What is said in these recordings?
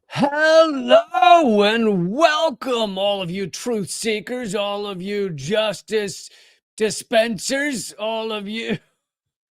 Hello and welcome, all of you truth seekers, all of you justice dispensers, all of you.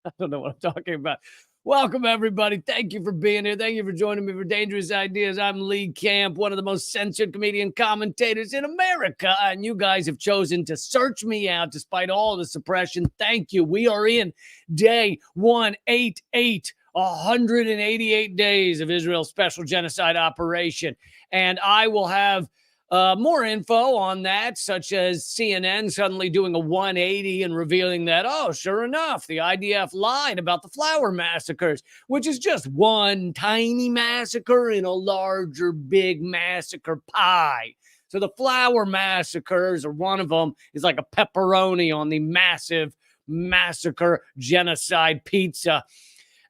I don't know what I'm talking about. Welcome, everybody. Thank you for being here. Thank you for joining me for Dangerous Ideas. I'm Lee Camp, one of the most censored comedian commentators in America, and you guys have chosen to search me out despite all the suppression. Thank you. We are in day 188. 188 days of Israel's special genocide operation. And I will have more info on that, such as CNN suddenly doing a 180 and revealing that, oh, sure enough, the IDF lied about the flower massacres, which is just one tiny massacre in a larger, big massacre pie. So the flower massacres, or one of them, is like a pepperoni on the massive massacre genocide pizza.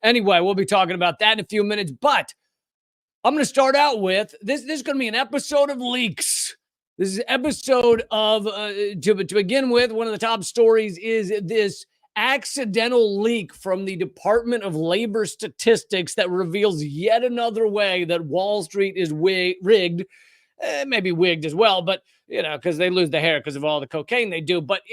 Anyway, we'll be talking about that in a few minutes, but I'm going to start out with this. This is going to be an episode of leaks. This is an episode of, to begin with, one of the top stories is this accidental leak from the Department of Labor Statistics that reveals yet another way that Wall Street is rigged. Maybe wigged as well, but, you know, because they lose the hair because of all the cocaine they do. But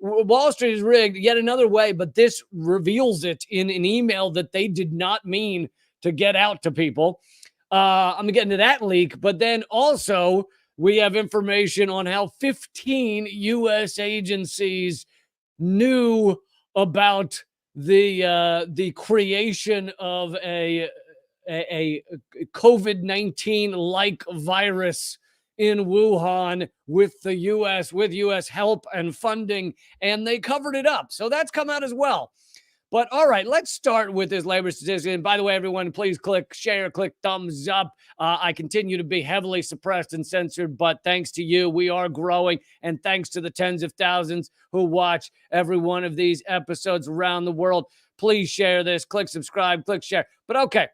Wall Street is rigged yet another way, but this reveals it in an email that they did not mean to get out to people. I'm going to get into that leak, but then also we have information on how 15 U.S. agencies knew about the creation of a COVID-19 like virus in Wuhan with U.S. help and funding, and they covered it up. So that's come out as well. But all right, let's start with this labor statistic. And by the way, everyone, please click share, click thumbs up. I continue to be heavily suppressed and censored, but thanks to you, we are growing. And thanks to the tens of thousands who watch every one of these episodes around the world, please share this, click subscribe, click share. But okay.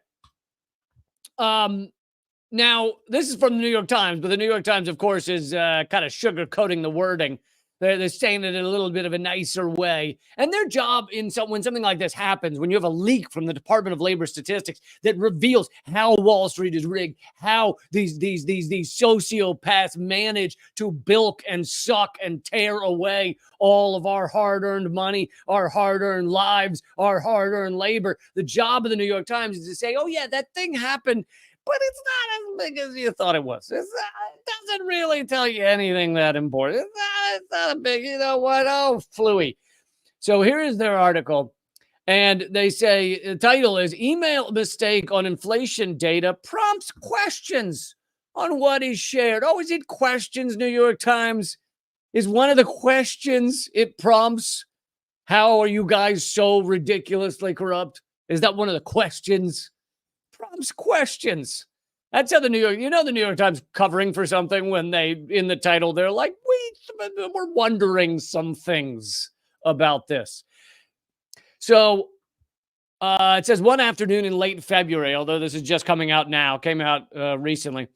Now, this is from the New York Times, but the New York Times, of course, is kind of sugarcoating the wording. They're saying it in a little bit of a nicer way. And their job when something like this happens, when you have a leak from the Department of Labor Statistics that reveals how Wall Street is rigged, how these sociopaths manage to bilk and suck and tear away all of our hard-earned money, our hard-earned lives, our hard-earned labor. The job of the New York Times is to say, oh, yeah, that thing happened, but it's not as big as you thought it was. It doesn't really tell you anything that important. It's not a big, you know what? Oh, fluey. So here is their article. And they say the title is Email Mistake on Inflation Data Prompts Questions on What is Shared. Oh, is it questions, New York Times? Is one of the questions it prompts? How are you guys so ridiculously corrupt? Is that one of the questions? Prompts questions. That's how the New York Times covering for something when they, in the title, they're like, we're wondering some things about this. So it says one afternoon in late February, although this is just coming out now, came out recently.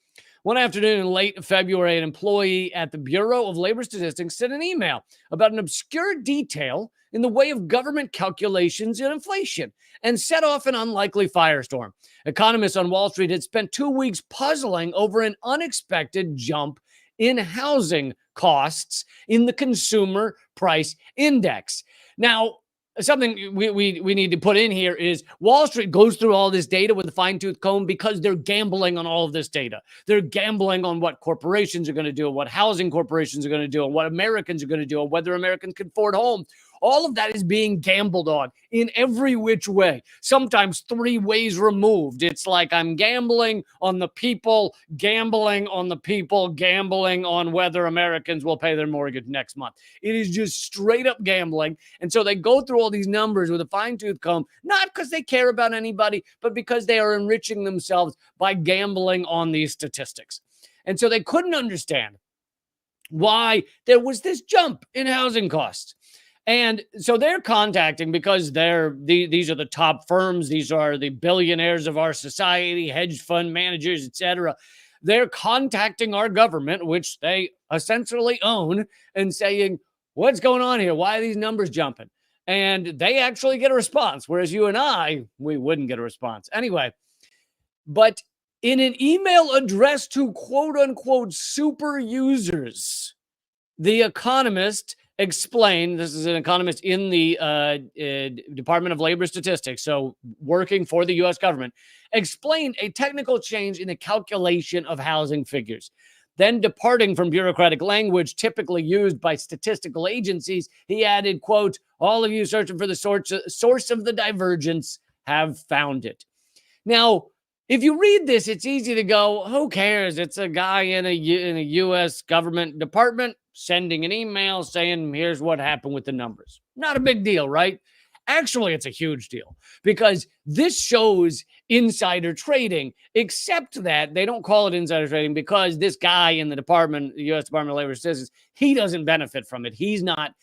One afternoon in late February, an employee at the Bureau of Labor Statistics sent an email about an obscure detail in the way of government calculations and inflation and set off an unlikely firestorm. Economists on Wall Street had spent 2 weeks puzzling over an unexpected jump in housing costs in the consumer price index. Now, something we need to put in here is Wall Street goes through all this data with a fine-tooth comb because they're gambling on all of this data. They're gambling on what corporations are going to do, what housing corporations are going to do, and what Americans are going to do, and whether Americans can afford homes. All of that is being gambled on in every which way, sometimes 3 ways removed. It's like I'm gambling on the people, gambling on the people, gambling on whether Americans will pay their mortgage next month. It is just straight up gambling. And so they go through all these numbers with a fine-tooth comb, not because they care about anybody, but because they are enriching themselves by gambling on these statistics. And so they couldn't understand why there was this jump in housing costs. And so they're contacting, because these are the top firms. These are the billionaires of our society, hedge fund managers, etc. They're contacting our government, which they essentially own, and saying, what's going on here? Why are these numbers jumping? And they actually get a response, whereas you and I, we wouldn't get a response. Anyway, but In an email addressed to quote unquote super users, The Economist explained, this is an economist in the Department of Labor Statistics, so working for the US government, explained a technical change in the calculation of housing figures. Then, departing from bureaucratic language typically used by statistical agencies, he added, quote, all of you searching for the source of the divergence have found it. Now, if you read this, it's easy to go, who cares? It's a guy in a U.S. government department sending an email saying, here's what happened with the numbers. Not a big deal, right? Actually, it's a huge deal because this shows insider trading, except that they don't call it insider trading because this guy in the department, the U.S. Department of Labor Statistics, he doesn't benefit from it. He's not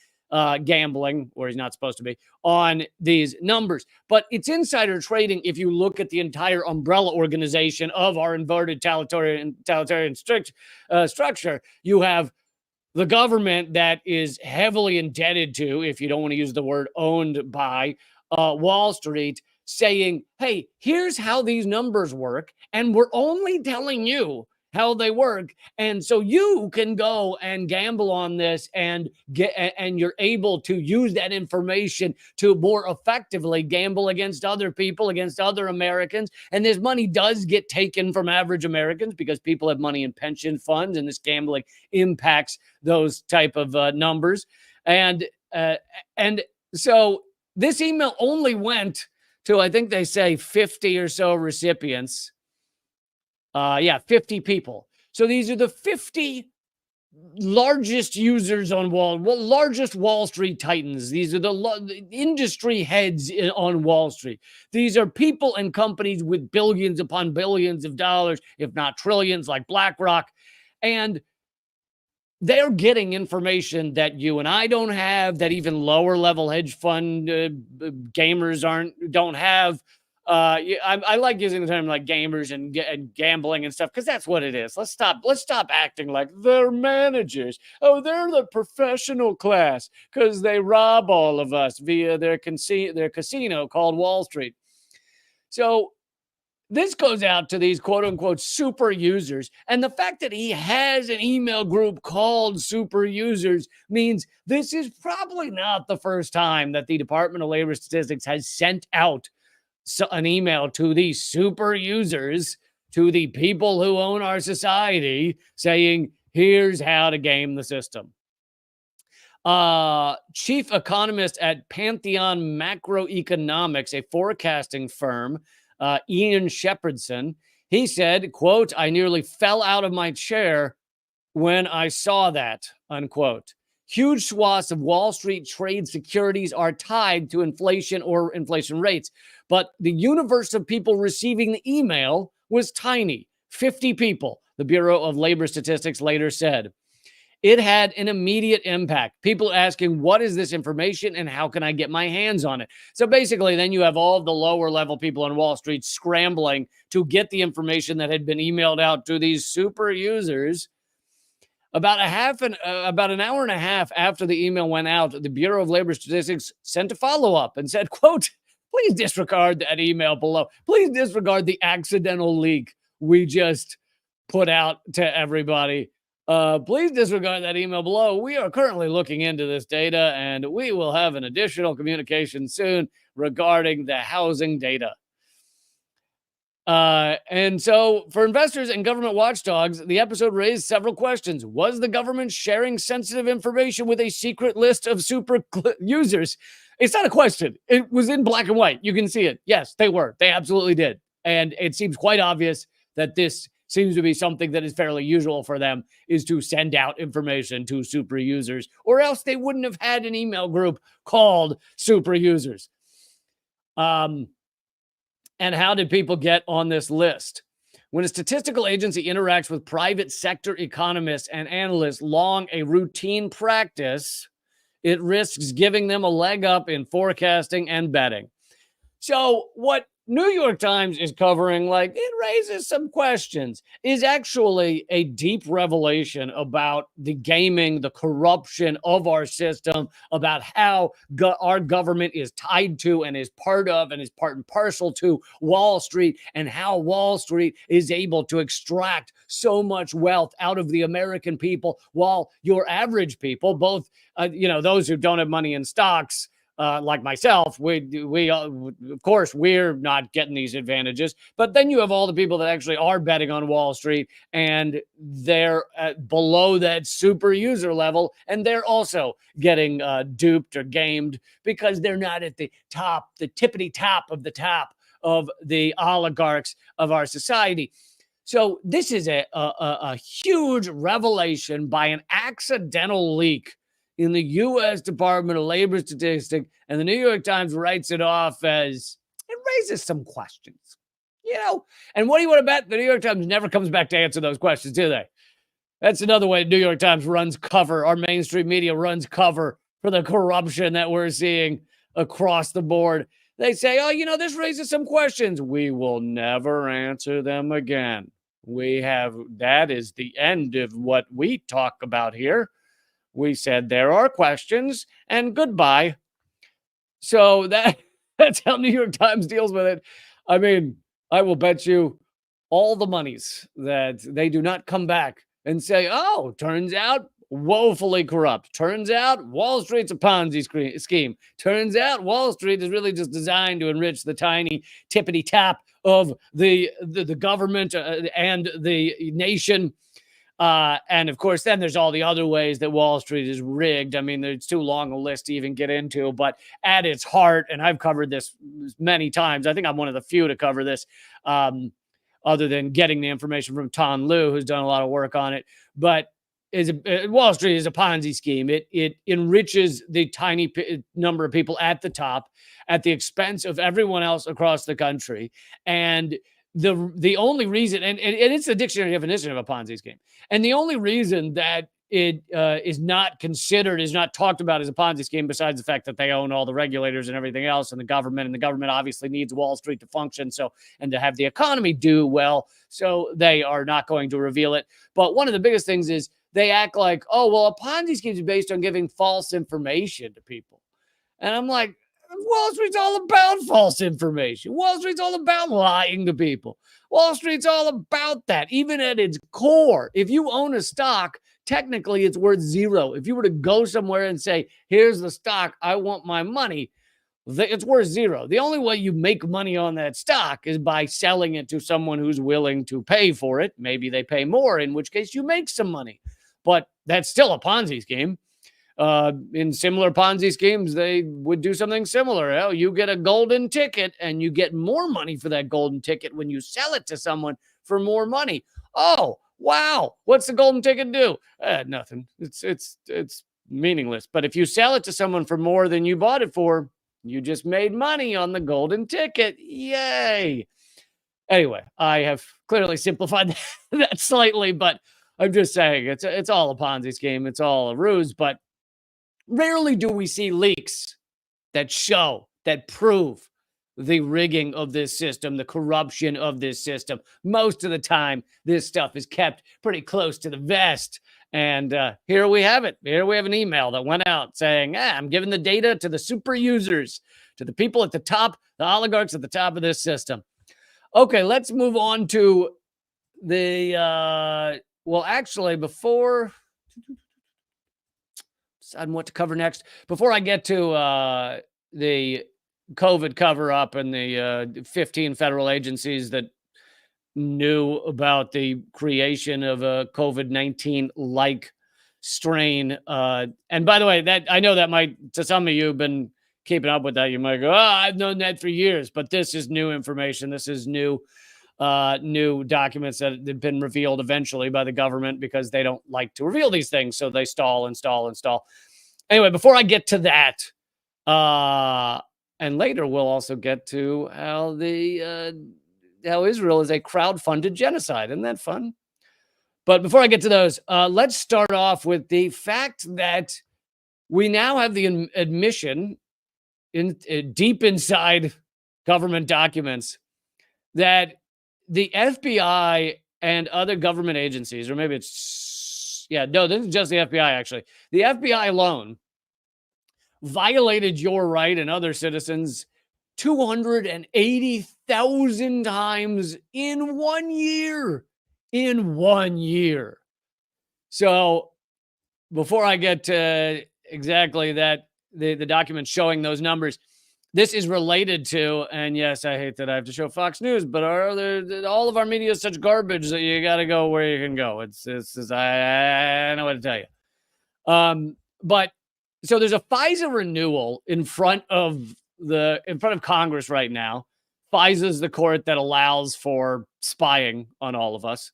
gambling, or he's not supposed to be, on these numbers. But it's insider trading if you look at the entire umbrella organization of our inverted totalitarian structure. You have the government that is heavily indebted to, if you don't want to use the word owned by, Wall Street, saying, hey, here's how these numbers work, and we're only telling you how they work, and so you can go and gamble on this and you're able to use that information to more effectively gamble against other people, against other Americans. And this money does get taken from average Americans because people have money in pension funds, and this gambling impacts those type of numbers. And so this email only went to, I think they say 50 or so recipients. 50 people. So these are the 50 largest users on largest Wall Street titans. These are the industry heads on Wall Street. These are people and companies with billions upon billions of dollars, if not trillions, like BlackRock. And they're getting information that you and I don't have, that even lower level hedge fund gamers don't have. I like using the term like gamers and gambling and stuff because that's what it is. Let's stop acting like they're managers. Oh, they're the professional class because they rob all of us via their casino called Wall Street. So this goes out to these quote unquote super users. And the fact that he has an email group called super users means this is probably not the first time that the Department of Labor Statistics has sent out an email to these super users, to the people who own our society, saying, here's how to game the system. Chief economist at Pantheon Macroeconomics, a forecasting firm, Ian Shepherdson, he said, quote, I nearly fell out of my chair when I saw that, unquote. Huge swaths of Wall Street trade securities are tied to inflation or inflation rates. But the universe of people receiving the email was tiny, 50 people, the Bureau of Labor Statistics later said. It had an immediate impact. People asking, what is this information and how can I get my hands on it? So basically, then you have all of the lower level people on Wall Street scrambling to get the information that had been emailed out to these super users. About an hour and a half after the email went out, the Bureau of Labor Statistics sent a follow-up and said, quote, please disregard that email below. Please disregard the accidental leak we just put out to everybody. Please disregard that email below. We are currently looking into this data, and we will have an additional communication soon regarding the housing data. And so for investors and government watchdogs, the episode raised several questions. Was the government sharing sensitive information with a secret list of super users? It's not a question. It was in black and white. You can see it. Yes, they were. They absolutely did. And it seems quite obvious that this seems to be something that is fairly usual for them, is to send out information to super users, or else they wouldn't have had an email group called super users. And how did people get on this list? When a statistical agency interacts with private sector economists and analysts long a routine practice, it risks giving them a leg up in forecasting and betting. So what New York Times is covering, like, it raises some questions, is actually a deep revelation about the gaming, the corruption of our system, about how our government is tied to and is part of and is part and parcel to Wall Street, and how Wall Street is able to extract so much wealth out of the American people, while your average people, both, those who don't have money in stocks, like myself, we of course we're not getting these advantages. But then you have all the people that actually are betting on Wall Street, and they're below that super user level, and they're also getting duped or gamed because they're not at the top, the tippity top of the top of the oligarchs of our society. So this is a huge revelation by an accidental leak in the U.S. Department of Labor Statistics, and the New York Times writes it off as it raises some questions, And what do you want to bet? The New York Times never comes back to answer those questions, do they? That's another way the New York Times runs cover. Our mainstream media runs cover for the corruption that we're seeing across the board. They say, oh, this raises some questions. We will never answer them again. That is the end of what we talk about here. We said there are questions and goodbye. So that's how New York Times deals with it. I mean, I will bet you all the monies that they do not come back and say, oh, turns out woefully corrupt. Turns out Wall Street's a Ponzi scheme. Turns out Wall Street is really just designed to enrich the tiny tippity tap of the government and the nation. And of course, then there's all the other ways that Wall Street is rigged. I mean, it's too long a list to even get into, but at its heart, and I've covered this many times, I think I'm one of the few to cover this, other than getting the information from Ton Liu, who's done a lot of work on it. But Wall Street is a Ponzi scheme. It enriches the tiny number of people at the top at the expense of everyone else across the country. And the only reason, and it's the dictionary definition of a Ponzi scheme, and the only reason that it is not talked about as a Ponzi scheme, besides the fact that they own all the regulators and everything else, and the government obviously needs Wall Street to function, and to have the economy do well, so they are not going to reveal it. But one of the biggest things is they act like, oh, well, a Ponzi scheme is based on giving false information to people. And I'm like, Wall Street's all about false information. Wall Street's all about lying to people. Wall Street's all about that, even at its core. If you own a stock, technically it's worth zero. If you were to go somewhere and say, here's the stock, I want my money, it's worth zero. The only way you make money on that stock is by selling it to someone who's willing to pay for it. Maybe they pay more, in which case you make some money. But that's still a Ponzi scheme. In similar Ponzi schemes, they would do something similar. You get a golden ticket, and you get more money for that golden ticket when you sell it to someone for more money. Oh, wow. What's the golden ticket do? Nothing. It's meaningless. But if you sell it to someone for more than you bought it for, you just made money on the golden ticket. Yay. Anyway, I have clearly simplified that slightly, but I'm just saying it's all a Ponzi scheme. It's all a ruse, but rarely do we see leaks that prove the rigging of this system, the corruption of this system. Most of the time, this stuff is kept pretty close to the vest. And here we have it. Here we have an email that went out saying, I'm giving the data to the super users, to the people at the top, the oligarchs at the top of this system. Okay, let's move on to the, before deciding what to cover next, before I get to the COVID cover-up and the 15 federal agencies that knew about the creation of a COVID-19-like strain. And by the way, that I know that might, to some of you, been keeping up with that. You might go, I've known that for years, but this is new information. This is new documents that have been revealed eventually by the government, because they don't like to reveal these things. So they stall. Anyway, before I get to that, and later we'll also get to how how Israel is a crowd-funded genocide. Isn't that fun? But before I get to those, let's start off with the fact that we now have the admission deep inside government documents that the FBI and other government agencies, or maybe it's, yeah, no, this is just the FBI actually. The FBI alone violated your right and other citizens 280,000 times in 1 year. In 1 year. So before I get to exactly that, the document showing those numbers, this is related to, and yes, I hate that I have to show Fox News, but all of our media is such garbage that you got to go where you can go. It's I know what to tell you. But so there's a FISA renewal in front of Congress right now. FISA is the court that allows for spying on all of us.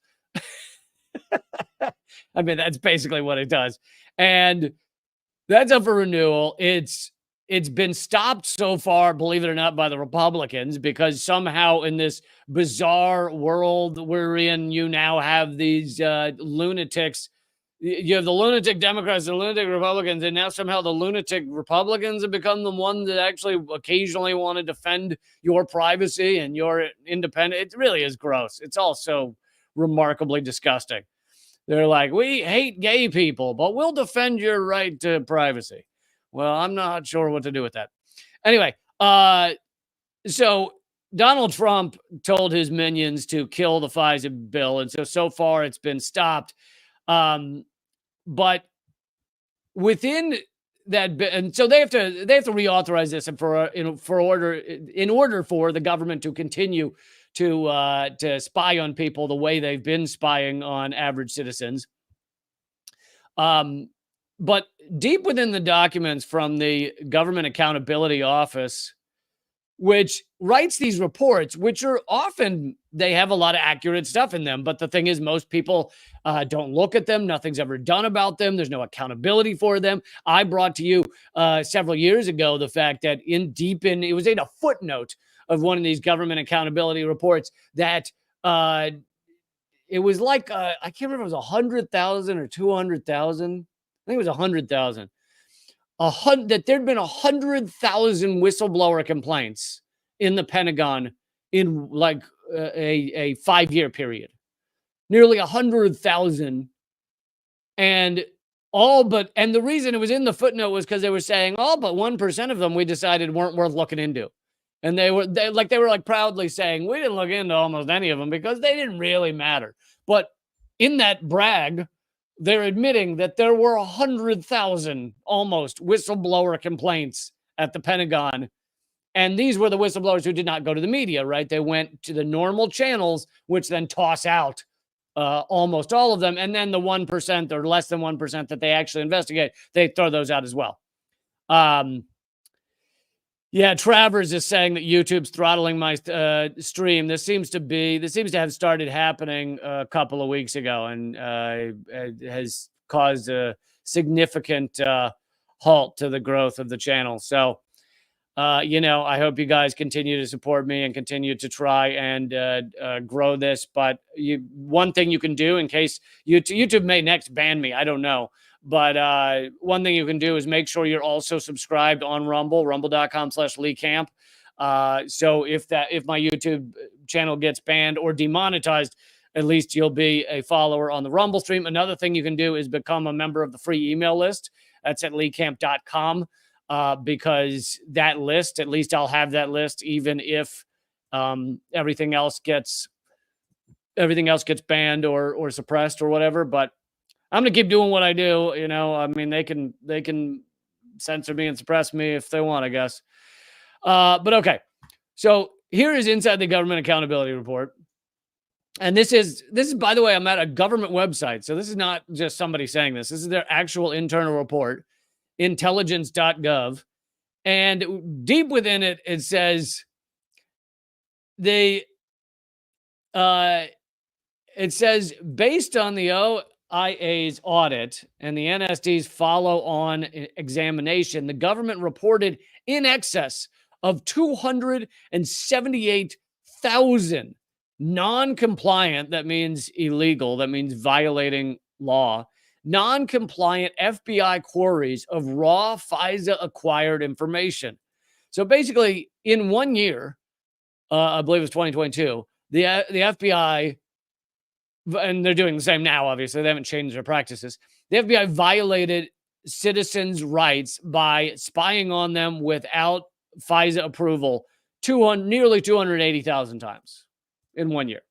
I mean, that's basically what it does. And that's up for renewal. It's been stopped so far, believe it or not, by the Republicans, because somehow in this bizarre world we're in, you now have these lunatics. You have the lunatic Democrats and the lunatic Republicans, and now somehow the lunatic Republicans have become the ones that actually occasionally want to defend your privacy and your independence. It really is gross. It's all so remarkably disgusting. They're like, we hate gay people, but we'll defend your right to privacy. Well, I'm not sure what to do with that. Anyway, so Donald Trump told his minions to kill the FISA bill, and so far it's been stopped. But within that, and so they have to reauthorize this, and in order for the government to continue to spy on people the way they've been spying on average citizens. But deep within the documents from the Government Accountability Office, which writes these reports, which are often, they have a lot of accurate stuff in them. But the thing is, most people don't look at them. Nothing's ever done about them. There's no accountability for them. I brought to you several years ago the fact that it was in a footnote of one of these government accountability reports that it was like, I can't remember if it was 100,000 or 200,000. I think it was 100,000. That there'd been 100,000 whistleblower complaints in the Pentagon in like a 5-year period. Nearly 100,000. And the reason it was in the footnote was because they were saying all but 1% of them we decided weren't worth looking into. And they were proudly saying we didn't look into almost any of them because they didn't really matter. But in that brag, they're admitting that there were 100,000 almost whistleblower complaints at the Pentagon. And these were the whistleblowers who did not go to the media, right? They went to the normal channels, which then toss out almost all of them. And then the 1% or less than 1% that they actually investigate, they throw those out as well. Yeah, Travers is saying that YouTube's throttling my stream. This seems to have started happening a couple of weeks ago, and it has caused a significant halt to the growth of the channel. So, I hope you guys continue to support me and continue to try and grow this. But one thing you can do in case YouTube may next ban me, I don't know. But one thing you can do is make sure you're also subscribed on Rumble, rumble.com/Lee Camp. So if my YouTube channel gets banned or demonetized, at least you'll be a follower on the Rumble stream. Another thing you can do is become a member of the free email list. That's at leecamp.com, because that list, at least I'll have that list, even if everything else gets banned or suppressed or whatever. But I'm going to keep doing what I do. I mean, they can censor me and suppress me if they want, I guess. But okay. So here is inside the Government Accountability Report. And this is, by the way, I'm at a government website. So this is not just somebody saying this. This is their actual internal report, intelligence.gov. And deep within it, it says it says, based on the OIA's audit and the NSD's follow-on examination, the government reported in excess of 278,000 non-compliant, that means illegal, that means violating law, non-compliant FBI queries of raw FISA-acquired information. So basically, in 1 year, I believe it was 2022. The FBI, and they're doing the same now, obviously. They haven't changed their practices. The FBI violated citizens' rights by spying on them without FISA approval nearly 280,000 times in 1 year.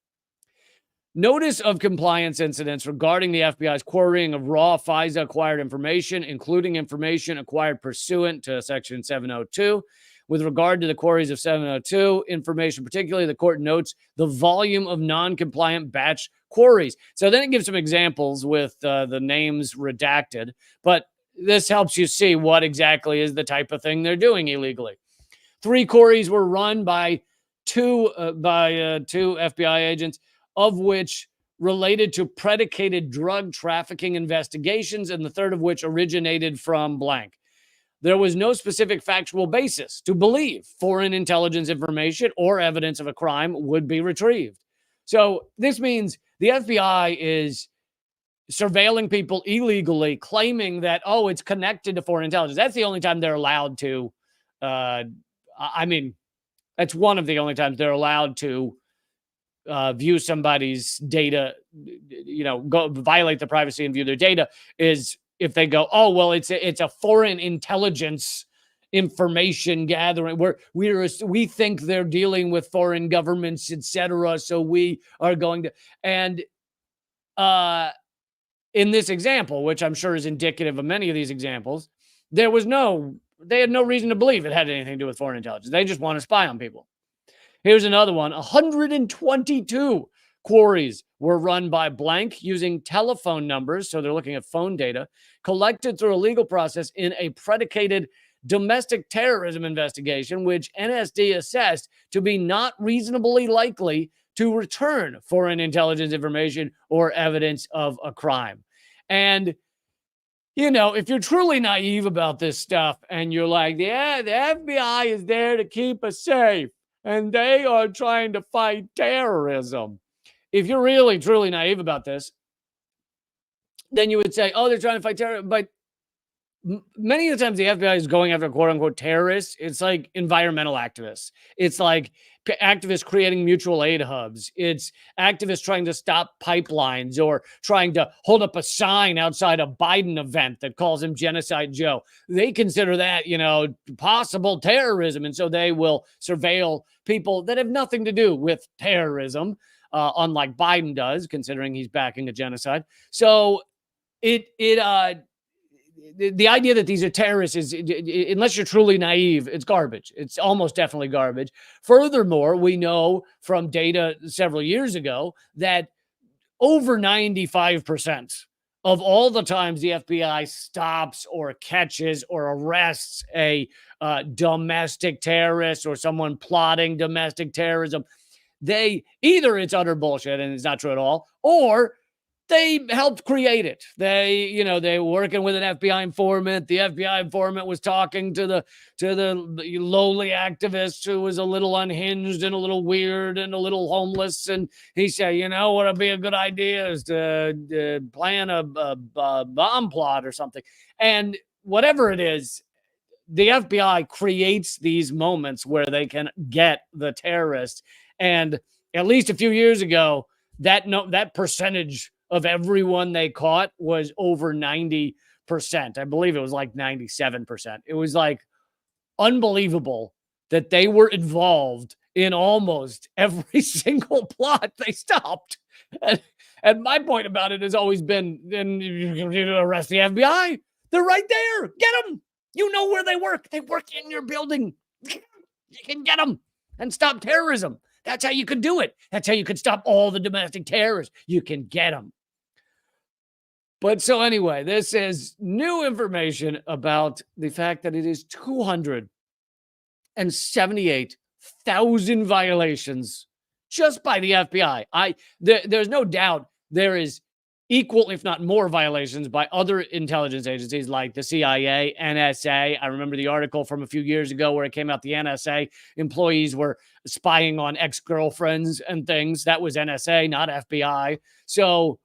Notice of compliance incidents regarding the FBI's querying of raw FISA acquired information, including information acquired pursuant to Section 702. With regard to the queries of 702 information, particularly, the court notes the volume of non-compliant batch queries. So then it gives some examples with the names redacted, but this helps you see what exactly is the type of thing they're doing illegally. 3 queries were run by two FBI agents, of which related to predicated drug trafficking investigations, and the third of which originated from blank. There was no specific factual basis to believe foreign intelligence information or evidence of a crime would be retrieved. So this means the FBI is surveilling people illegally, claiming that, oh, it's connected to foreign intelligence. That's the only time they're allowed to, that's one of the only times they're allowed to view somebody's data, go violate the privacy and view their data, is if they go, oh, well, it's a foreign intelligence information gathering where we think they're dealing with foreign governments, etc. So we are going to, and in this example, which I'm sure is indicative of many of these examples, they had no reason to believe it had anything to do with foreign intelligence. They just want to spy on people. Here's another one. 122 queries were run by blank using telephone numbers. So they're looking at phone data collected through a legal process in a predicated domestic terrorism investigation, which NSD assessed to be not reasonably likely to return foreign intelligence information or evidence of a crime. And if you're truly naive about this stuff and you're like, yeah, the FBI is there to keep us safe and they are trying to fight terrorism. If you're really, truly naive about this, then you would say, oh, they're trying to fight terrorism. But many of the times the FBI is going after quote unquote terrorists. It's like environmental activists. It's like activists creating mutual aid hubs. It's activists trying to stop pipelines or trying to hold up a sign outside a Biden event that calls him Genocide Joe. They consider that, possible terrorism. And so they will surveil people that have nothing to do with terrorism, unlike Biden does, considering he's backing a genocide. So the idea that these are terrorists is, unless you're truly naive, it's garbage. It's almost definitely garbage. Furthermore, we know from data several years ago that over 95% of all the times the FBI stops or catches or arrests a domestic terrorist or someone plotting domestic terrorism, it's utter bullshit and it's not true at all, or they helped create it. They were working with an FBI informant. The FBI informant was talking to the lowly activist who was a little unhinged and a little weird and a little homeless. And he said, what would be a good idea is to plan a bomb plot or something. And whatever it is, the FBI creates these moments where they can get the terrorist. And at least a few years ago, that percentage of everyone they caught was over 90%. I believe it was like 97%. It was like unbelievable that they were involved in almost every single plot they stopped. And my point about it has always been, then you arrest the FBI. They're right there. Get them. You know where they work. They work in your building. You can get them and stop terrorism. That's how you could do it. That's how you could stop all the domestic terrorists. You can get them. But so anyway, this is new information about the fact that it is 278,000 violations just by the FBI. There's no doubt there is equal, if not more, violations by other intelligence agencies like the CIA, NSA. I remember the article from a few years ago where it came out the NSA employees were spying on ex-girlfriends and things. That was NSA, not FBI. So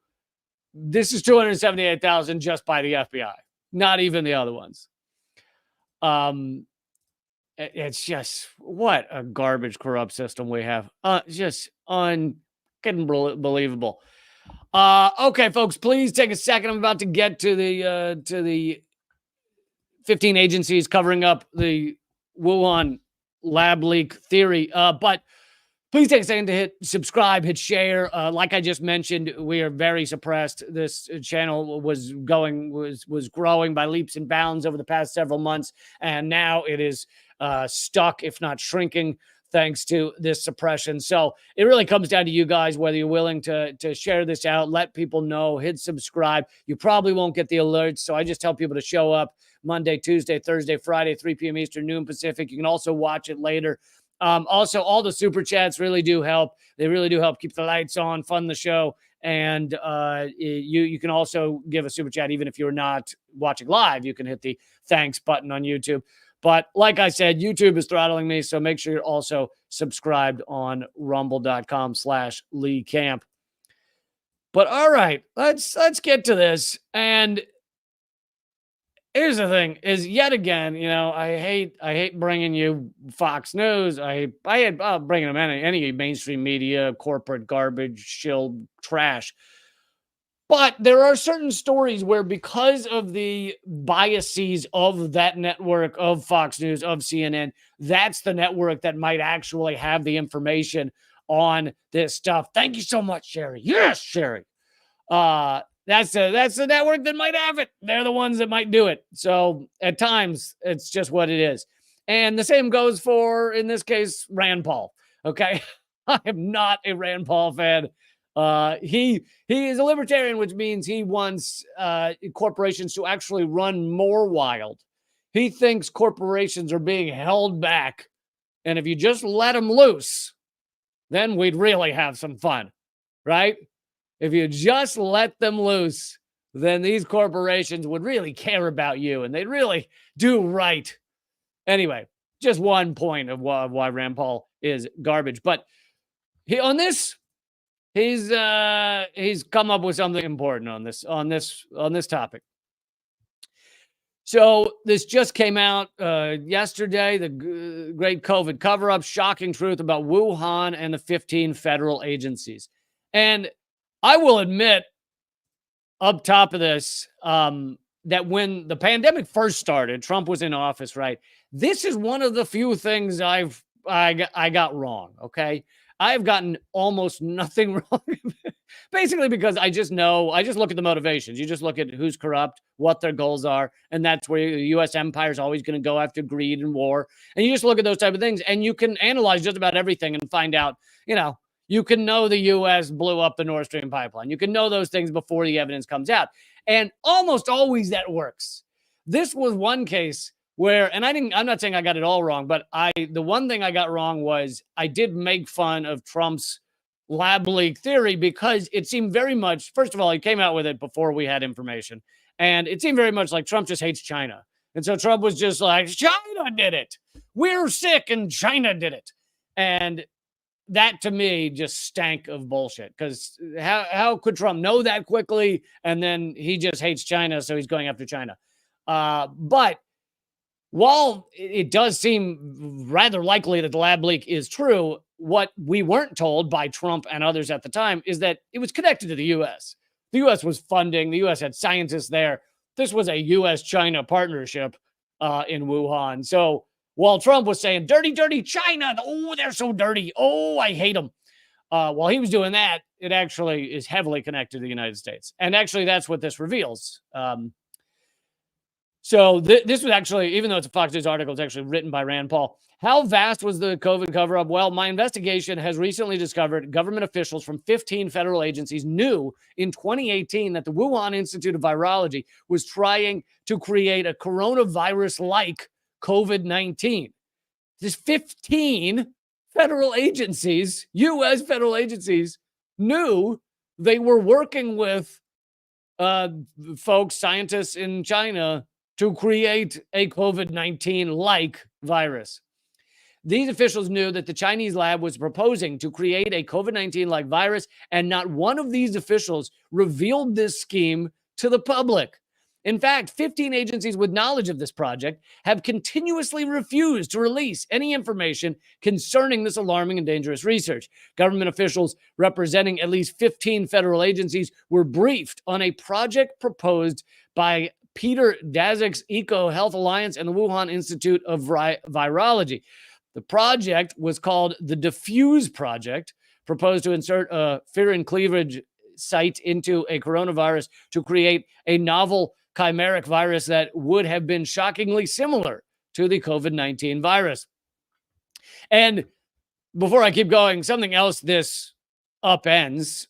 this is 278,000 just by the FBI, not even the other ones. It's just what a garbage, corrupt system we have. Just unbelievable. Okay, folks, please take a second. I'm about to get to the 15 agencies covering up the Wuhan lab leak theory. But please take a second to hit subscribe, hit share. Like I just mentioned, we are very suppressed. This channel was growing by leaps and bounds over the past several months, and now it is stuck, if not shrinking, thanks to this suppression. So it really comes down to you guys, whether you're willing to share this out, let people know, hit subscribe. You probably won't get the alerts, so I just tell people to show up Monday, Tuesday, Thursday, Friday, 3 p.m. Eastern, noon Pacific. You can also watch it later. Also, all the super chats really do help. They really do help keep the lights on, fund the show. And you can also give a super chat even if you're not watching live. You can hit the thanks button on YouTube. But like I said, YouTube is throttling me, so make sure you're also subscribed on rumble.com/Lee Camp. But all right, let's get to this. And here's the thing: is yet again, I hate bringing you Fox News. I hate bringing them any mainstream media, corporate garbage, shill trash. But there are certain stories where, because of the biases of that network, of Fox News, of CNN, that's the network that might actually have the information on this stuff. Thank you so much, Sherry. Yes, Sherry. That's the network that might have it. They're the ones that might do it. So at times, it's just what it is. And the same goes for, in this case, Rand Paul. Okay, I am not a Rand Paul fan. He is a libertarian, which means he wants corporations to actually run more wild. He thinks corporations are being held back, and if you just let them loose, then we'd really have some fun, right? If you just let them loose, then these corporations would really care about you, and they'd really do right. Anyway, just one point of why Rand Paul is garbage. But he's come up with something important on this topic. So this just came out yesterday, the great COVID cover-up, shocking truth about Wuhan and the 15 federal agencies. And I will admit up top of this that when the pandemic first started, Trump was in office, right? This is one of the few things I got wrong, okay? I've gotten almost nothing wrong, basically because I just look at the motivations. You just look at who's corrupt, what their goals are, and that's where the U.S. empire is always going to go after greed and war. And you just look at those type of things, and you can analyze just about everything and find out, you can know the U.S. blew up the Nord Stream pipeline. You can know those things before the evidence comes out. And almost always that works. This was one case where, and I'm not saying I got it all wrong, but the one thing I got wrong was I did make fun of Trump's lab leak theory because it seemed very much, first of all, he came out with it before we had information. And it seemed very much like Trump just hates China. And so Trump was just like, China did it. We're sick and China did it. And that to me just stank of bullshit, because how could Trump know that quickly and then he just hates China, so he's going after China? But while it does seem rather likely that the lab leak is true, what we weren't told by Trump and others at the time is that it was connected to the U.S. The U.S. was funding. The U.S. had scientists there. This was a U.S.-China partnership in Wuhan. So while Trump was saying, dirty, dirty China, oh, they're so dirty, oh, I hate them. While he was doing that, it actually is heavily connected to the United States. And actually, that's what this reveals. So this was actually, even though it's a Fox News article, it's actually written by Rand Paul. How vast was the COVID cover-up? Well, my investigation has recently discovered government officials from 15 federal agencies knew in 2018 that the Wuhan Institute of Virology was trying to create a coronavirus-like COVID-19. There's 15 federal agencies, U.S. federal agencies, knew they were working with folks, scientists in China, to create a COVID-19-like virus. These officials knew that the Chinese lab was proposing to create a COVID-19-like virus, and not one of these officials revealed this scheme to the public. In fact, 15 agencies with knowledge of this project have continuously refused to release any information concerning this alarming and dangerous research. Government officials representing at least 15 federal agencies were briefed on a project proposed by Peter Daszak's Eco Health Alliance and the Wuhan Institute of Virology. The project was called the Diffuse Project, proposed to insert a furin cleavage site into a coronavirus to create a novel chimeric virus that would have been shockingly similar to the COVID-19 virus. And before I keep going, something else this upends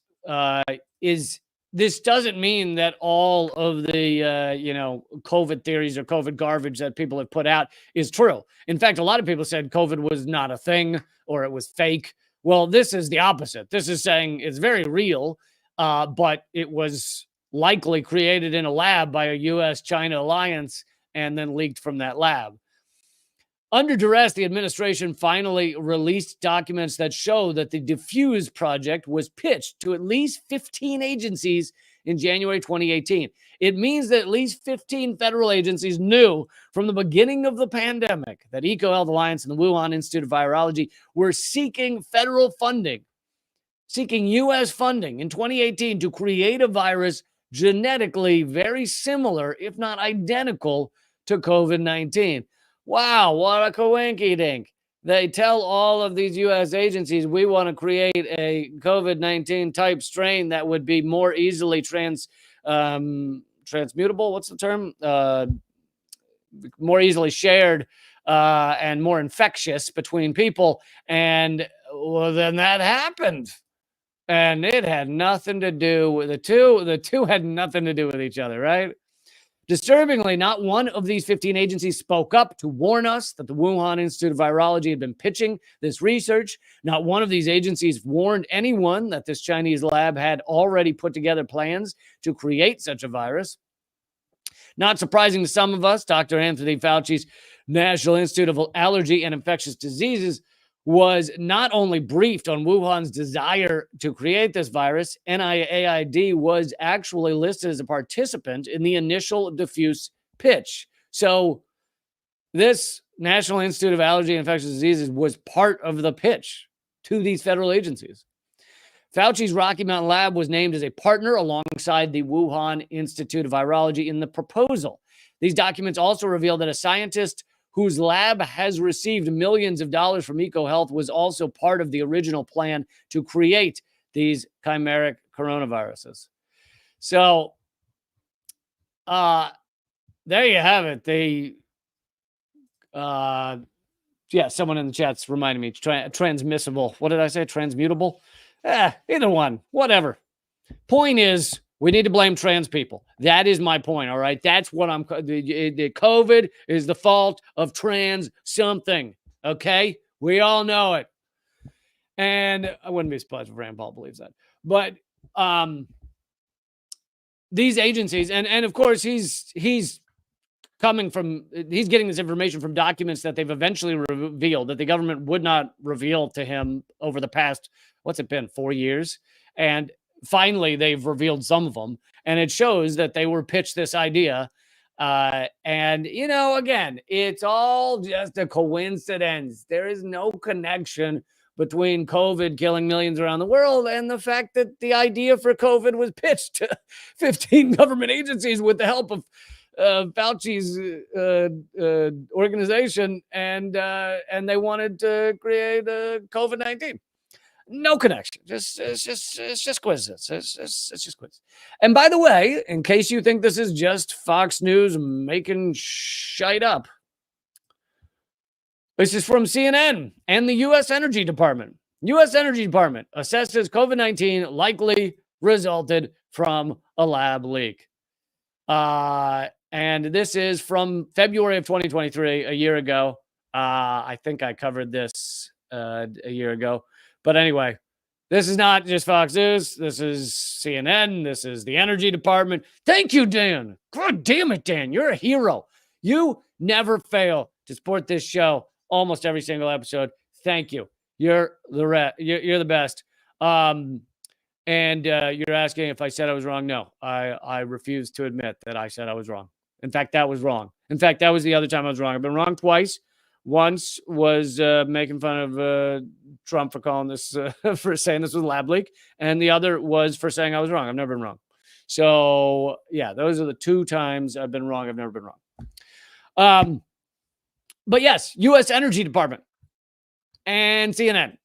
is this doesn't mean that all of the, COVID theories or COVID garbage that people have put out is true. In fact, a lot of people said COVID was not a thing or it was fake. Well, this is the opposite. This is saying it's very real, but it was likely created in a lab by a U.S.-China alliance and then leaked from that lab. Under duress, the administration finally released documents that show that the Diffuse project was pitched to at least 15 agencies in January 2018. It means that at least 15 federal agencies knew from the beginning of the pandemic that EcoHealth Alliance and the Wuhan Institute of Virology were seeking federal funding, seeking U.S. funding in 2018 to create a virus genetically very similar, if not identical, to COVID-19. Wow, what a coinky-dink. They tell all of these U.S. agencies, we want to create a COVID-19 type strain that would be more easily transmutable. What's the term? More easily shared and more infectious between people. And well, then that happened. And it had nothing to do with the two had nothing to do with each other, right? Disturbingly, not one of these 15 agencies spoke up to warn us that the Wuhan Institute of Virology had been pitching this research. Not one of these agencies warned anyone that this Chinese lab had already put together plans to create such a virus. Not surprising to some of us, Dr. Anthony Fauci's National Institute of Allergy and Infectious Diseases was not only briefed on Wuhan's desire to create this virus, NIAID was actually listed as a participant in the initial Diffuse pitch. So this National Institute of Allergy and Infectious Diseases was part of the pitch to these federal agencies. Fauci's Rocky Mountain Lab was named as a partner alongside the Wuhan Institute of Virology in the proposal. These documents also reveal that a scientist whose lab has received millions of dollars from EcoHealth was also part of the original plan to create these chimeric coronaviruses. So, there you have it. Someone in the chat's reminding me, transmissible. What did I say? Transmutable? Either one, whatever. Point is, we need to blame trans people. That is my point, all right? That's what the COVID is the fault of trans something, okay? We all know it. And I wouldn't be surprised if Rand Paul believes that. But these agencies, and of course, he's getting this information from documents that they've eventually revealed that the government would not reveal to him over the past, 4 years? And finally, they've revealed some of them, and it shows that they were pitched this idea. And, again, it's all just a coincidence. There is no connection between COVID killing millions around the world and the fact that the idea for COVID was pitched to 15 government agencies with the help of Fauci's organization, and they wanted to create COVID-19. No connection. It's just coincidence. It's just coincidence. And by the way, in case you think this is just Fox News making shite up, this is from CNN and the U.S. Energy Department. U.S. Energy Department assesses COVID-19 likely resulted from a lab leak. And this is from February of 2023, a year ago. I think I covered this a year ago. But anyway, this is not just Fox News. This is CNN. This is the Energy Department. Thank you, Dan. God damn it, Dan. You're a hero. You never fail to support this show almost every single episode. Thank you. You're the best. And And you're asking if I said I was wrong. No, I refuse to admit that I said I was wrong. In fact, that was wrong. In fact, that was the other time I was wrong. I've been wrong twice. Once was making fun of Trump for calling this, for saying this was a lab leak. And the other was for saying I was wrong. I've never been wrong. So, yeah, those are the two times I've been wrong. I've never been wrong. But yes, U.S. Energy Department and CNN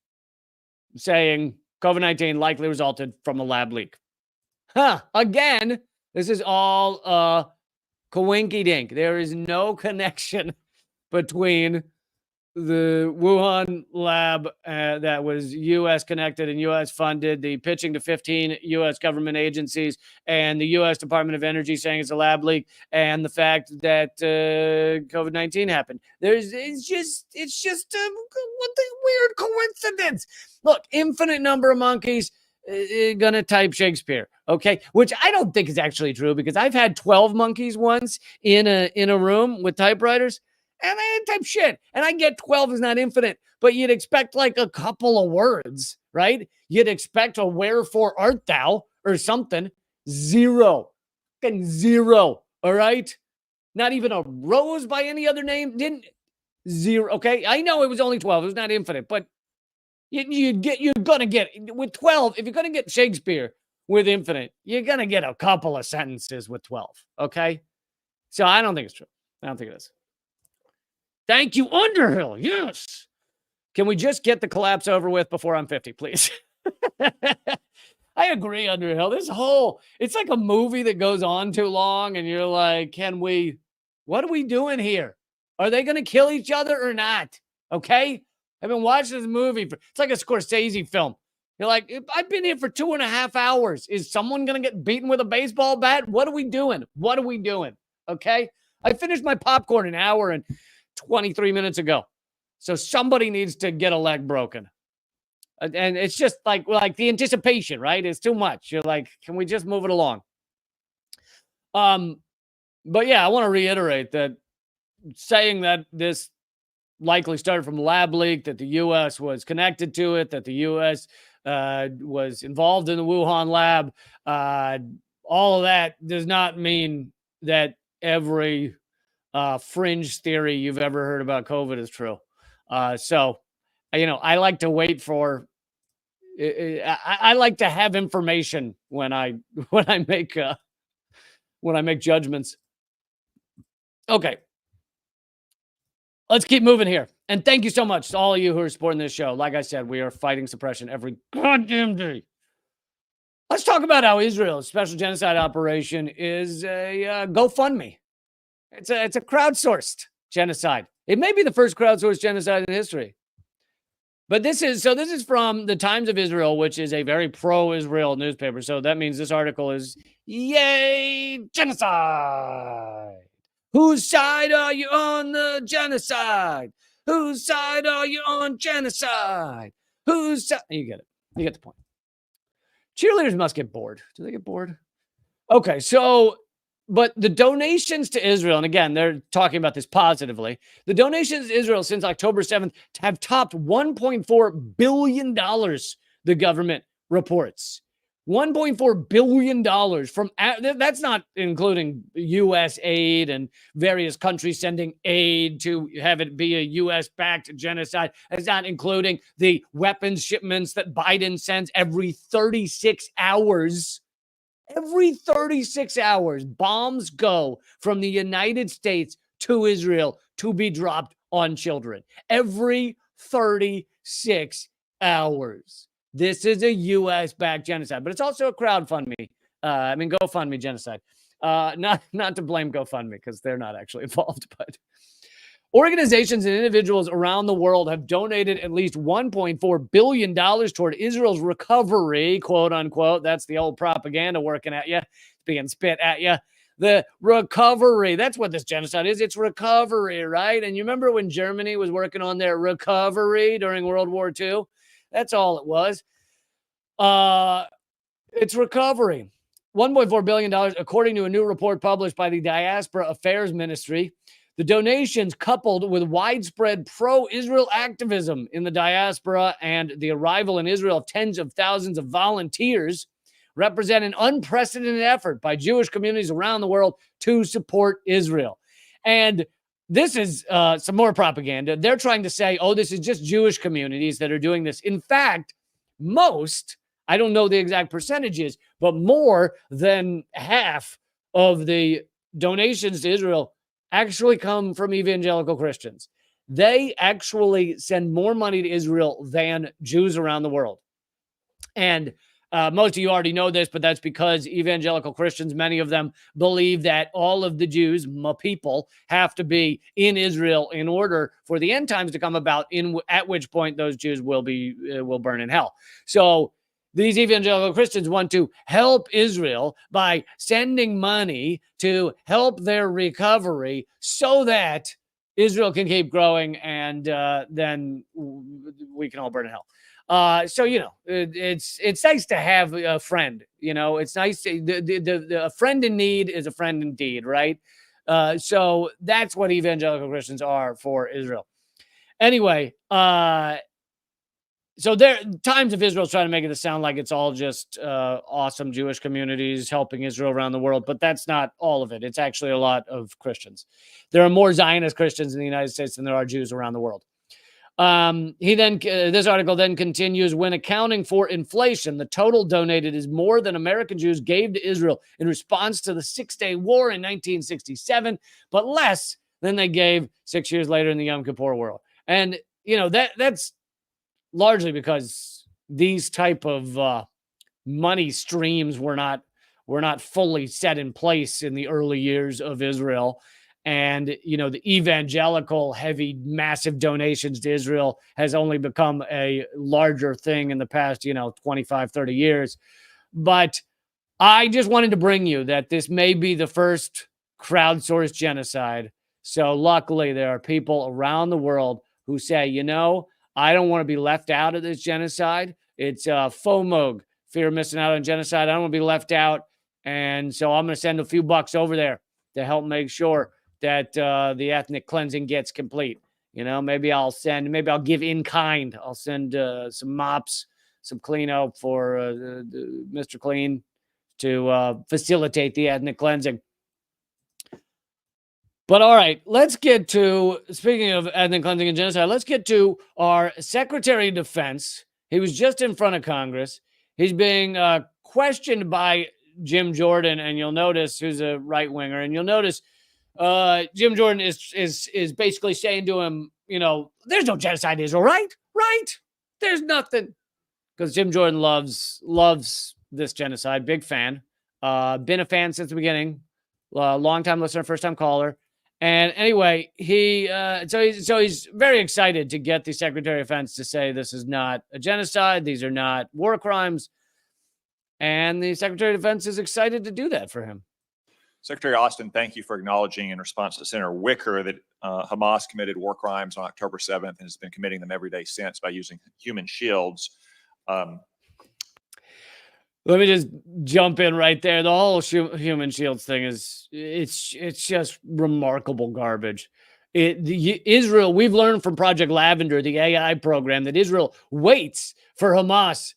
saying COVID-19 likely resulted from a lab leak. Again, this is all coinky-dink. There is no connection between the Wuhan lab that was U.S. connected and U.S. funded, the pitching to 15 U.S. government agencies, and the U.S. Department of Energy saying it's a lab leak, and the fact that COVID-19 happened. It's just a weird coincidence. Look, infinite number of monkeys gonna type Shakespeare, okay? Which I don't think is actually true, because I've had 12 monkeys once in a room with typewriters. And I didn't type shit. And I get 12 is not infinite, but you'd expect like a couple of words, right? You'd expect a wherefore art thou or something. Zero. Fucking zero. All right? Not even a rose by any other name. Didn't. Zero. Okay? I know it was only 12. It was not infinite, but you're gonna get with 12. If you're gonna get Shakespeare with infinite, you're gonna get a couple of sentences with 12. Okay? So I don't think it's true. I don't think it is. Thank you, Underhill. Yes. Can we just get the collapse over with before I'm 50, please? I agree, Underhill. It's like a movie that goes on too long, and you're like, what are we doing here? Are they going to kill each other or not? Okay? I've been watching this movie. It's like a Scorsese film. You're like, I've been here for 2.5 hours. Is someone going to get beaten with a baseball bat? What are we doing? What are we doing? Okay? I finished my popcorn an hour and 23 minutes ago. So somebody needs to get a leg broken. And it's just like the anticipation, right? It's too much. You're like, can we just move it along? But yeah, I want to reiterate that saying that this likely started from a lab leak, that the U.S. was connected to it, that the U.S. Was involved in the Wuhan lab, all of that does not mean that every fringe theory you've ever heard about COVID is true. So, I like to wait for. I like to have information when I make judgments. Okay, let's keep moving here. And thank you so much to all of you who are supporting this show. Like I said, we are fighting suppression every goddamn day. Let's talk about how Israel's special genocide operation is a GoFundMe. It's a crowdsourced genocide. It may be the first crowdsourced genocide in history. But this is from the Times of Israel, which is a very pro-Israel newspaper. So that means this article is, yay, genocide. Whose side are you on the genocide? Whose side are you on genocide? Whose side? You get it. You get the point. Cheerleaders must get bored. Do they get bored? Okay, so... But the donations to Israel, and again, they're talking about this positively, the donations to Israel since October 7th have topped $1.4 billion, the government reports. $1.4 billion from, that's not including U.S. aid and various countries sending aid to have it be a U.S.-backed genocide. That's not including the weapons shipments that Biden sends every 36 hours. Every 36 hours, bombs go from the United States to Israel to be dropped on children. Every 36 hours. This is a U.S.-backed genocide, but it's also a GoFundMe genocide. Not to blame GoFundMe, because they're not actually involved, but... Organizations and individuals around the world have donated at least $1.4 billion toward Israel's recovery, quote unquote. That's the old propaganda working at you, being spit at you. The recovery. That's what this genocide is. It's recovery, right? And you remember when Germany was working on their recovery during World War II? That's all it was. It's recovery. $1.4 billion, according to a new report published by the Diaspora Affairs Ministry. The donations, coupled with widespread pro-Israel activism in the diaspora and the arrival in Israel of tens of thousands of volunteers, represent an unprecedented effort by Jewish communities around the world to support Israel. And this is some more propaganda. They're trying to say, oh, this is just Jewish communities that are doing this. In fact, most, I don't know the exact percentages, but more than half of the donations to Israel actually come from evangelical Christians. They actually send more money to Israel than Jews around the world. And most of you already know this, but that's because evangelical Christians, many of them believe that all of the Jews, my people, have to be in Israel in order for the end times to come about, at which point those Jews will burn in hell. So these evangelical Christians want to help Israel by sending money to help their recovery so that Israel can keep growing, and then we can all burn in hell. So it's nice to have a friend. It's nice to a friend in need is a friend indeed, right? So that's what evangelical Christians are for Israel. Anyway, so there times of Israel's trying to make it sound like it's all just awesome Jewish communities helping Israel around the world, but that's not all of it. It's actually a lot of Christians. There are more Zionist Christians in the United States than there are Jews around the world. This article then continues, when accounting for inflation, the total donated is more than American Jews gave to Israel in response to the Six-Day War in 1967, but less than they gave 6 years later in the Yom Kippur War. And, that's largely because these type of money streams were not fully set in place in the early years of Israel. And, the evangelical heavy, massive donations to Israel has only become a larger thing in the past, 25, 30 years. But I just wanted to bring you that this may be the first crowdsourced genocide. So luckily, there are people around the world who say, I don't want to be left out of this genocide. It's FOMO, fear of missing out on genocide. I don't want to be left out. And so I'm going to send a few bucks over there to help make sure that the ethnic cleansing gets complete. Maybe I'll give in kind. I'll send some mops, some Cleano for Mr. Clean to facilitate the ethnic cleansing. But all right, let's get to, speaking of ethnic cleansing and genocide, let's get to our Secretary of Defense. He was just in front of Congress. He's being questioned by Jim Jordan, and you'll notice, who's a right winger, and you'll notice Jim Jordan is basically saying to him, there's no genocide in Israel, right? Right? There's nothing. Because Jim Jordan loves this genocide. Big fan. Been a fan since the beginning. Long time listener, first time caller. And anyway, so he's very excited to get the Secretary of Defense to say this is not a genocide. These are not war crimes. And the Secretary of Defense is excited to do that for him. Secretary Austin, thank you for acknowledging in response to Senator Wicker that Hamas committed war crimes on October 7th and has been committing them every day since by using human shields. Let me just jump in right there. The whole human shields thing it's just remarkable garbage. Israel, we've learned from Project Lavender, the AI program, that Israel waits for Hamas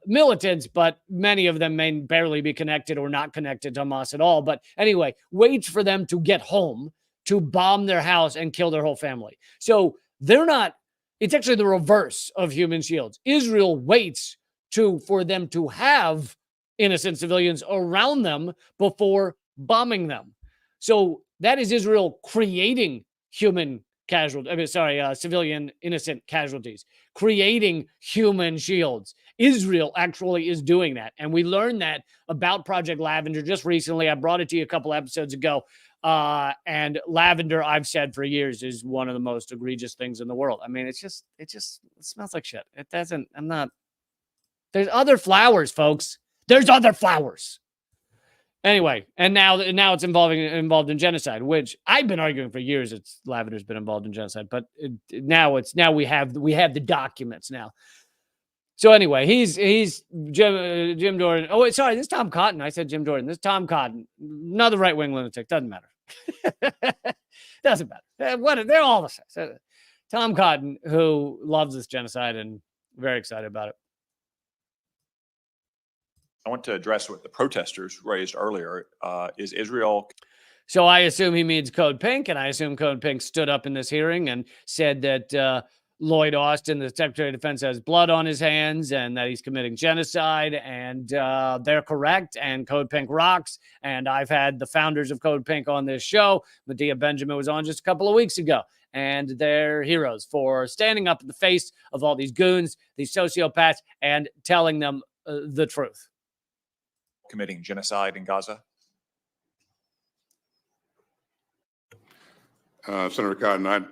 militants, but many of them may barely be connected or not connected to Hamas at all. But anyway, waits for them to get home to bomb their house and kill their whole family. So it's actually the reverse of human shields. Israel waits for them to have innocent civilians around them before bombing them. So that is Israel creating civilian innocent casualties, creating human shields. Israel actually is doing that. And we learned that about Project Lavender just recently. I brought it to you a couple episodes ago. And lavender, I've said for years, is one of the most egregious things in the world. I mean, it smells like shit. There's other flowers, folks. There's other flowers. Anyway, and now it's involved in genocide, which I've been arguing for years. Lavender's been involved in genocide, but now we have the documents now. So anyway, he's Jim Jordan. Oh wait, sorry, this is Tom Cotton. I said Jim Jordan. This is Tom Cotton, another right wing lunatic. Doesn't matter. Doesn't matter. What they're all the same. So, Tom Cotton, who loves this genocide and very excited about it. I want to address what the protesters raised earlier. Is Israel? So I assume he means Code Pink, and I assume Code Pink stood up in this hearing and said that Lloyd Austin, the Secretary of Defense, has blood on his hands and that he's committing genocide, and they're correct, and Code Pink rocks. And I've had the founders of Code Pink on this show. Medea Benjamin was on just a couple of weeks ago, and they're heroes for standing up in the face of all these goons, these sociopaths, and telling them the truth. Committing genocide in Gaza? Senator Cotton,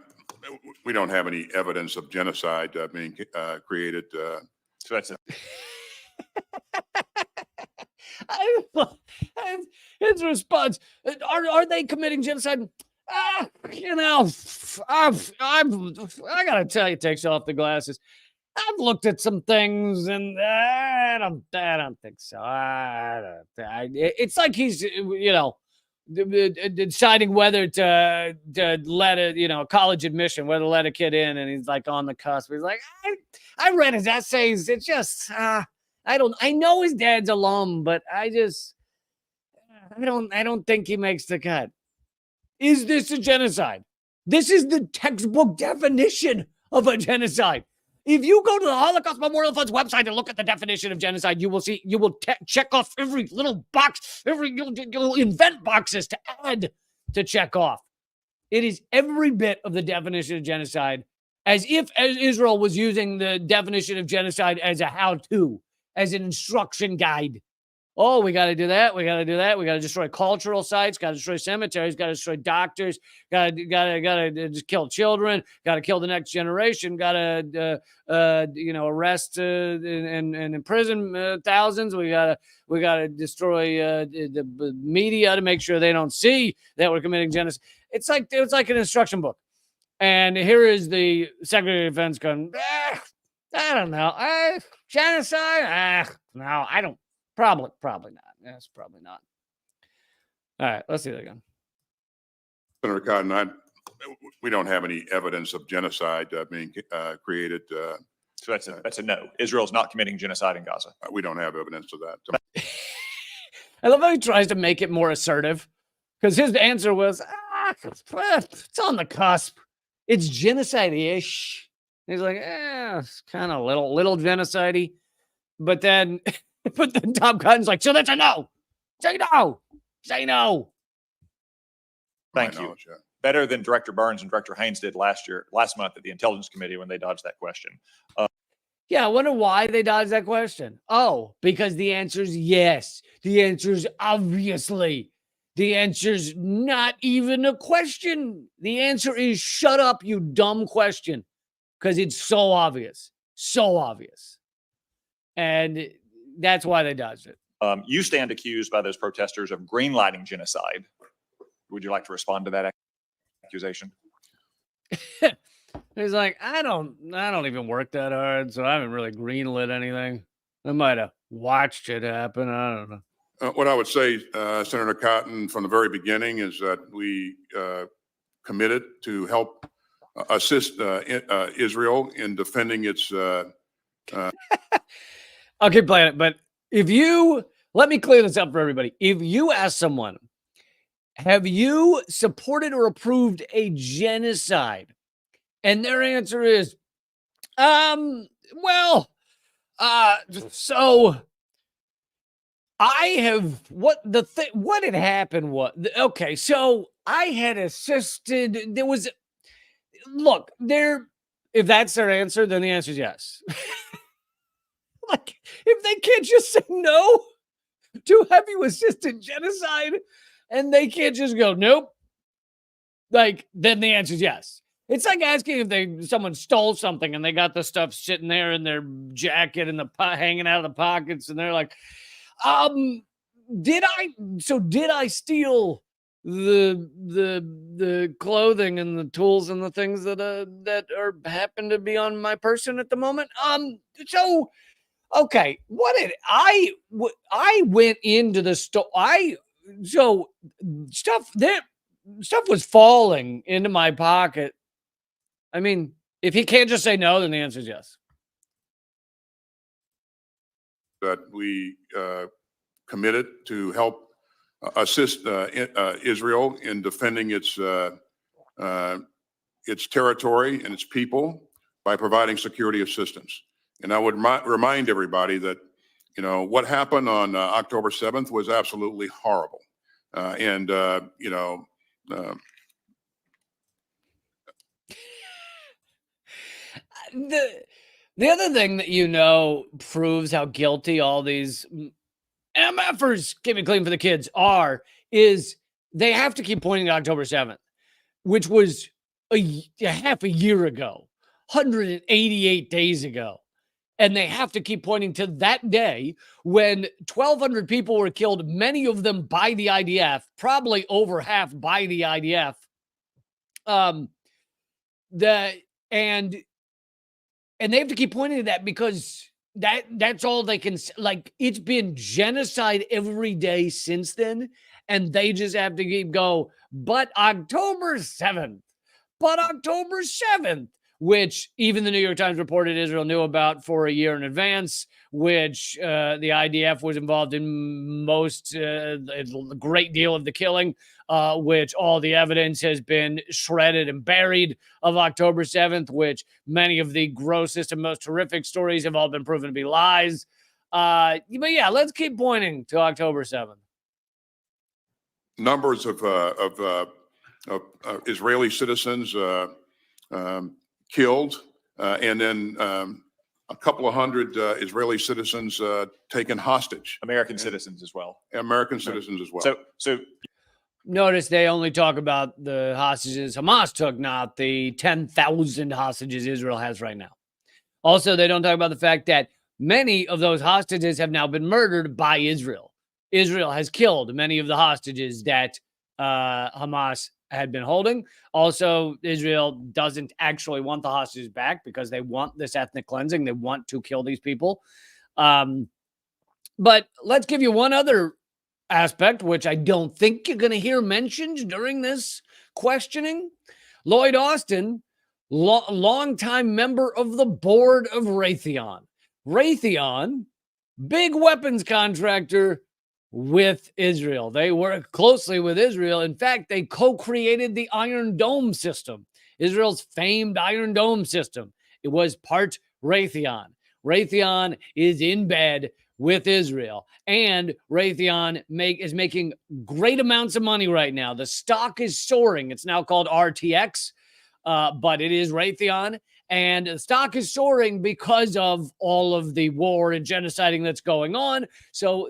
we don't have any evidence of genocide being created. So that's a his response: Are they committing genocide? I gotta tell you, takes off the glasses. I've looked at some things, and I don't think so. It's like he's, deciding whether to let a college admission, whether to let a kid in, and he's like on the cusp. He's like, I read his essays. It's just, I know his dad's alum, but I don't think he makes the cut. Is this a genocide? This is the textbook definition of a genocide. If you go to the Holocaust Memorial Fund's website and look at the definition of genocide, you will check off every little box, you'll invent boxes to add to check off. It is every bit of the definition of genocide, as if Israel was using the definition of genocide as a how-to, as an instruction guide. Oh, we got to do that. We got to do that. We got to destroy cultural sites. Got to destroy cemeteries. Got to destroy doctors. Got to just kill children. Got to kill the next generation. Got to arrest and imprison thousands. We got to destroy the media to make sure they don't see that we're committing genocide. It's like an instruction book. And here is the Secretary of Defense going, I don't know, genocide. No, I don't. Probably not. Yes, probably not. All right, let's see that again. Senator Cotton, we don't have any evidence of genocide being created. So that's a no. Israel's not committing genocide in Gaza. We don't have evidence of that. I love how he tries to make it more assertive, because his answer was, it's on the cusp. It's genocide-ish. He's like, it's kind of little genocide-y. But then Tom Cotton's like, so that's a no. Say no. Say no. Thank you. Yeah. Better than Director Burns and Director Haynes did last month at the Intelligence Committee when they dodged that question. Yeah, I wonder why they dodged that question. Oh, because the answer is yes. The answer is obviously. The answer is not even a question. The answer is shut up, you dumb question. Because it's so obvious. So obvious. And that's why they dodged it. You stand accused by those protesters of greenlighting genocide. Would you like to respond to that accusation? He's like, I don't even work that hard, so I haven't really greenlit anything. I might have watched it happen. I don't know. What I would say, Senator Cotton, from the very beginning is that we committed to help assist Israel in defending its I'll keep playing it, but let me clear this up for everybody. If you ask someone, have you supported or approved a genocide? And their answer is, so I have, what had happened was, okay, so I had assisted, if that's their answer, then the answer is yes. Like, if they can't just say no to have you assisted genocide, and they can't just go, nope, like, then the answer is yes. It's like asking if someone stole something and they got the stuff sitting there in their jacket and hanging out of the pockets, and they're like, did I steal the clothing and the tools and the things that happen to be on my person at the moment? So okay, I went into the store. Stuff was falling into my pocket. I mean, if he can't just say no, then the answer is yes. That we committed to help assist Israel in defending its territory and its people by providing security assistance. And I would remind everybody that, you know, what happened on October 7th was absolutely horrible. You know, the other thing that, you know, proves how guilty all these MFers, keep it clean for the kids, is they have to keep pointing to October 7th, which was half a year ago, 188 days ago. And they have to keep pointing to that day when 1,200 people were killed, many of them by the IDF, probably over half by the IDF. And they have to keep pointing to that because that's all they can, like, it's been genocide every day since then, and they just have to keep go, but October 7th, which even the New York Times reported Israel knew about for a year in advance, which the IDF was involved in a great deal of the killing, which all the evidence has been shredded and buried of October 7th, which many of the grossest and most horrific stories have all been proven to be lies. But yeah, let's keep pointing to October 7th. Numbers of Israeli citizens killed, and then a couple of hundred Israeli citizens taken hostage. American citizens as well. American citizens as well. So notice they only talk about the hostages Hamas took, not the 10,000 hostages Israel has right now. Also, they don't talk about the fact that many of those hostages have now been murdered by Israel. Israel has killed many of the hostages that Hamas had been holding. Also, Israel doesn't actually want the hostages back because they want this ethnic cleansing. They want to kill these people. But let's give you one other aspect, which I don't think you're going to hear mentioned during this questioning. Lloyd Austin, longtime member of the board of Raytheon. Raytheon, big weapons contractor with Israel. They work closely with Israel. In fact, they co-created the Iron Dome system, Israel's famed Iron Dome system. It was part Raytheon. Raytheon is in bed with Israel, and Raytheon is making great amounts of money right now. The stock is soaring. It's now called RTX, but it is Raytheon, and the stock is soaring because of all of the war and genociding that's going on. So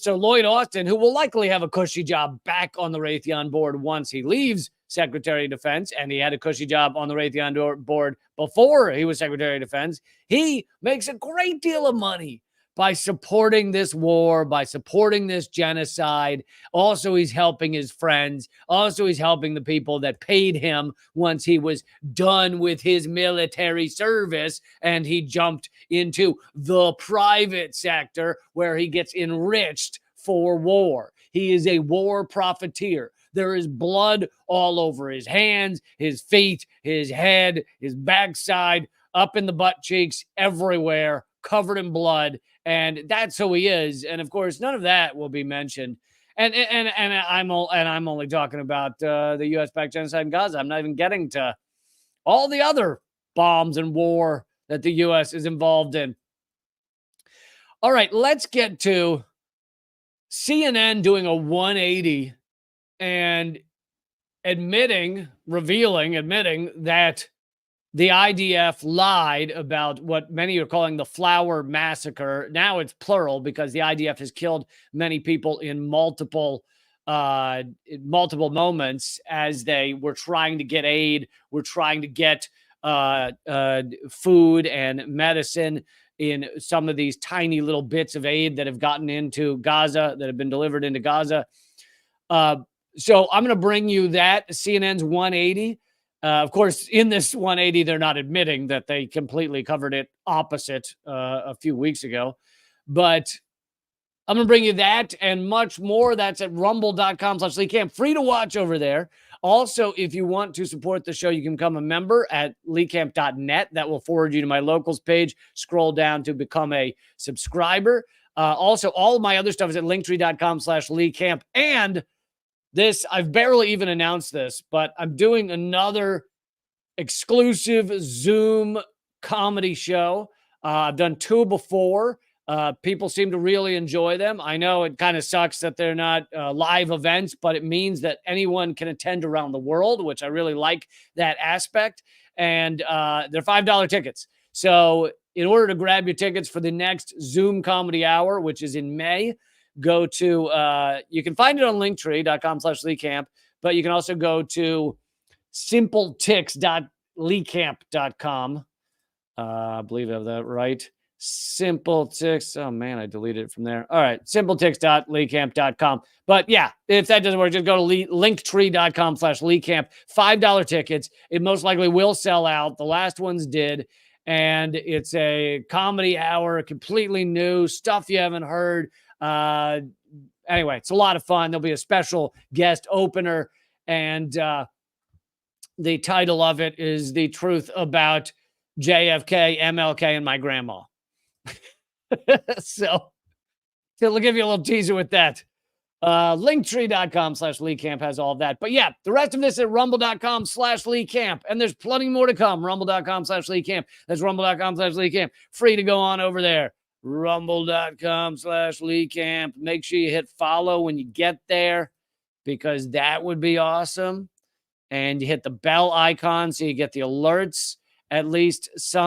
Lloyd Austin, who will likely have a cushy job back on the Raytheon board once he leaves Secretary of Defense, and he had a cushy job on the Raytheon board before he was Secretary of Defense, he makes a great deal of money by supporting this war, by supporting this genocide. Also, he's helping his friends. Also, he's helping the people that paid him once he was done with his military service and he jumped into the private sector where he gets enriched for war. He is a war profiteer. There is blood all over his hands, his feet, his head, his backside, up in the butt cheeks, everywhere, covered in blood. And that's who he is. And of course, none of that will be mentioned. And I'm only talking about the U.S.-backed genocide in Gaza. I'm not even getting to all the other bombs and war that the U.S. is involved in. All right, let's get to CNN doing a 180 and admitting that the IDF lied about what many are calling the Flower Massacre. Now it's plural because the IDF has killed many people in multiple moments as they were trying to get aid, were trying to get food and medicine in some of these tiny little bits of aid that have gotten into Gaza, that have been delivered into Gaza. So I'm going to bring you that CNN's 180. Of course, in this 180, they're not admitting that they completely covered it opposite a few weeks ago. But I'm going to bring you that and much more. That's at rumble.com/LeeCamp. Free to watch over there. Also, if you want to support the show, you can become a member at LeeCamp.net. That will forward you to my locals page. Scroll down to become a subscriber. Also, all of my other stuff is at linktree.com/Lee Camp. And this, I've barely even announced this, but I'm doing another exclusive Zoom comedy show. I've done 2 before. People seem to really enjoy them. I know it kind of sucks that they're not live events, but it means that anyone can attend around the world, which I really like that aspect. And they're $5 tickets. So in order to grab your tickets for the next Zoom Comedy Hour, which is in May, go to, you can find it on linktree.com/Lee Camp, but you can also go to simpletix.leecamp.com. I believe I have that right. Simpletix. Oh man, I deleted it from there. All right. Simpletix.leecamp.com. But yeah, if that doesn't work, just go to linktree.com/Lee Camp. $5 tickets. It most likely will sell out. The last ones did. And it's a comedy hour, completely new stuff you haven't heard. Anyway, it's a lot of fun. There'll be a special guest opener. And the title of it is The Truth About JFK, MLK, and My Grandma. So we'll give you a little teaser with that. Linktree.com/Lee Camp has all of that. But yeah, the rest of this at rumble.com/Lee Camp. And there's plenty more to come. Rumble.com/Lee Camp. That's rumble.com/Lee Camp. Free to go on over there. Rumble.com/Lee Camp. Make sure you hit follow when you get there, because that would be awesome. And you hit the bell icon so you get the alerts at least some